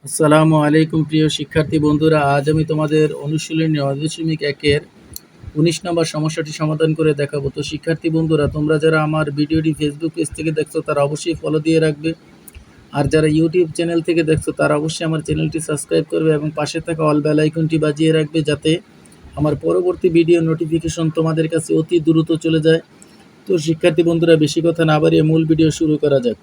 আসসালামু আলাইকুম প্রিয় শিক্ষার্থী বন্ধুরা, আজ আমি তোমাদের অনুশীলনী 9.1-এর 19 নম্বর সমস্যাটি সমাধান করে দেখাবো। তো শিক্ষার্থী বন্ধুরা, তোমরা যারা আমার ভিডিওটি ফেসবুক পেজ থেকে দেখছো তারা অবশ্যই ফলো দিয়ে রাখবে, আর যারা ইউটিউব চ্যানেল থেকে দেখছো তারা অবশ্যই আমার চ্যানেলটি সাবস্ক্রাইব করবে এবং পাশে থাকা অল বেল আইকনটি বাজিয়ে রাখবে, যাতে আমার পরবর্তী ভিডিও নোটিফিকেশন তোমাদের কাছে অতি দ্রুত চলে যায়। তো শিক্ষার্থী বন্ধুরা, বেশি কথা না বাড়িয়ে মূল ভিডিও শুরু করা যাক।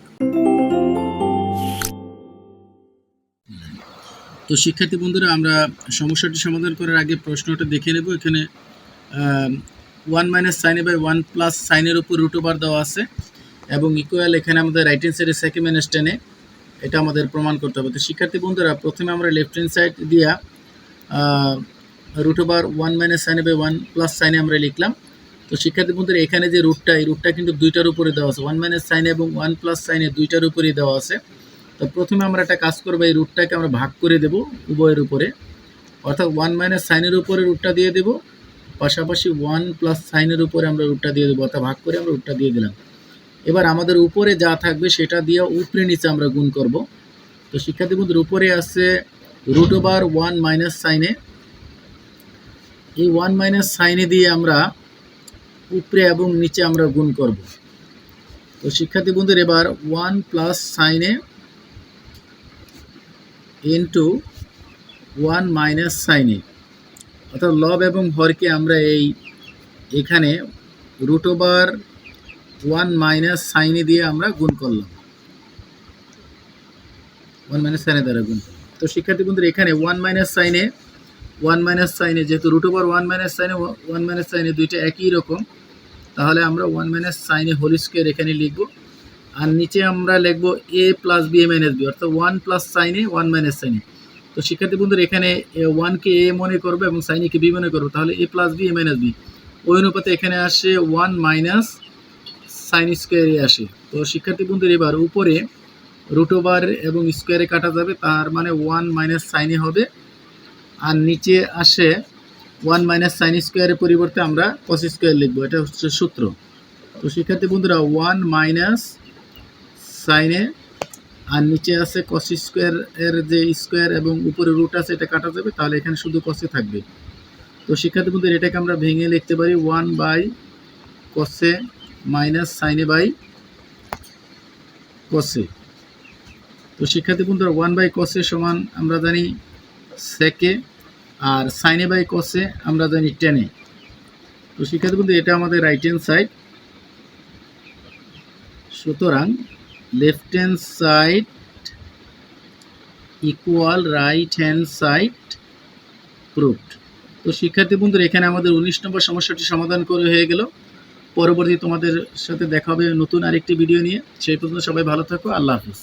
তো শিক্ষার্থী বন্ধুরা, আমরা সমস্যাটি সমাধান করার আগে প্রশ্নটা দেখে নেব। এখানে 1 মাইনাস সাইনে বাই 1 প্লাস সাইনের উপর রুট ওভার দেওয়া আছে এবং ইকুয়াল এখানে আমাদের রাইট হ্যান্ড সাইডে সেকেন্ড মাইনাস টেনে এটা আমাদের প্রমাণ করতে হবে। তো শিক্ষার্থী বন্ধুরা, প্রথমে আমরা লেফট হ্যান্ড সাইড দিয়া রুট ওভার 1 মাইনাস সাইনে বাই 1 প্লাস সাইনে আমরা লিখলাম। তো শিক্ষার্থী বন্ধুরা, এখানে যে রুটটা, এই রুটটা কিন্তু দুইটার উপরে দেওয়া আছে, 1 মাইনাস সাইনে এবং 1 প্লাস সাইনে দুইটার উপরেই দেওয়া আছে। তো প্রথমে আমরা একটা কাজ করবো, এই রুটটাকে আমরা ভাগ করে দেব উভয়ের উপরে, অর্থাৎ 1 মাইনাস সাইনের উপরে রুটটা দিয়ে দেব, পাশাপাশি 1 প্লাস সাইনের উপরে আমরা রুটটা দিয়ে দেবো, অর্থাৎ ভাগ করে আমরা রুটটা দিয়ে দিলাম। এবার আমাদের উপরে যা থাকবে সেটা দিয়ে উপরে নিচে আমরা গুণ করব। তো শিক্ষার্থী বন্ধুর, উপরে আছে রুট ওভার 1 মাইনাস সাইনে, এই 1 মাইনাস সাইনে দিয়ে আমরা উপরে এবং নিচে আমরা গুণ করব। তো শিক্ষার্থী বন্ধুর, এবার 1 প্লাস সাইনে ইন্টু 1 মাইনাস সাইনে, অর্থাৎ লব এবং হরকে আমরা এখানে রুট ওভার 1 মাইনাস সাইনে দিয়ে আমরা গুণ করলাম, 1 মাইনাস সাইনে দ্বারা গুণ করলাম। তো শিক্ষার্থী বন্ধুরা, এখানে 1 মাইনাস সাইনে যেহেতু রুট ওভার 1 মাইনাস সাইনে দুইটা একই রকম, তাহলে আমরা 1 মাইনাস সাইনে হোল স্কোয়ার এখানে লিখব, আর নিচে আমরা লিখব এ প্লাস বি মাইনাস বি, অর্থাৎ 1 প্লাস সাইনে 1 মাইনাস সাইনে। তো শিক্ষার্থী বন্ধুরা, এখানে 1কে এ মনে করবো এবং সাইনকে বি মনে করবো, তাহলে এ plus B A minus B, ওই অনুপাতে এখানে আসে 1 মাইনাস সাইন স্কোয়ারে আসে। তো শিক্ষার্থী বন্ধুরা, এবার উপরে রুট ওভার এবং স্কোয়ারে কাটা যাবে, তার মানে 1 মাইনাস সাইনে হবে, আর নিচে আসে 1 মাইনাস সাইন স্কোয়ারের পরিবর্তে আমরা কস স্কোয়ার লিখবো, এটা হচ্ছে সূত্র। তো শিক্ষার্থী বন্ধুরা, 1 মাইনাস সাইনে আর নিচে আছে কস স্কোয়ার এর যে স্কোয়ার এবং উপরে রুট আছে, এটা কাটা যাবে, তাহলে এখানে শুধু কসে থাকবে। তো শিক্ষার্থী বন্ধুরা, এটাকে আমরা ভেঙে লিখতে পারি 1 বাই কসে মাইনাস সাইনে বাই কসে। তো শিক্ষার্থী বন্ধুরা, 1 বাই কসে সমান আমরা জানি সেকে, আর সাইনে বাই কসে আমরা জানি টেনে। তো শিক্ষার্থী বন্ধু, এটা আমাদের রাইট হ্যান্ড সাইড, সুতরাং left hand side equal right hand side proved. তো শিক্ষার্থী বন্ধুরা, এখানে আমাদের 19 নম্বর সমস্যাটি সমাধান করে হয়ে গেল। পরবর্তী তোমাদের সাথে দেখা হবে নতুন আরেকটি ভিডিও নিয়ে। সেই পর্যন্ত সবাই ভালো থাকো। আল্লাহ হাফিজ।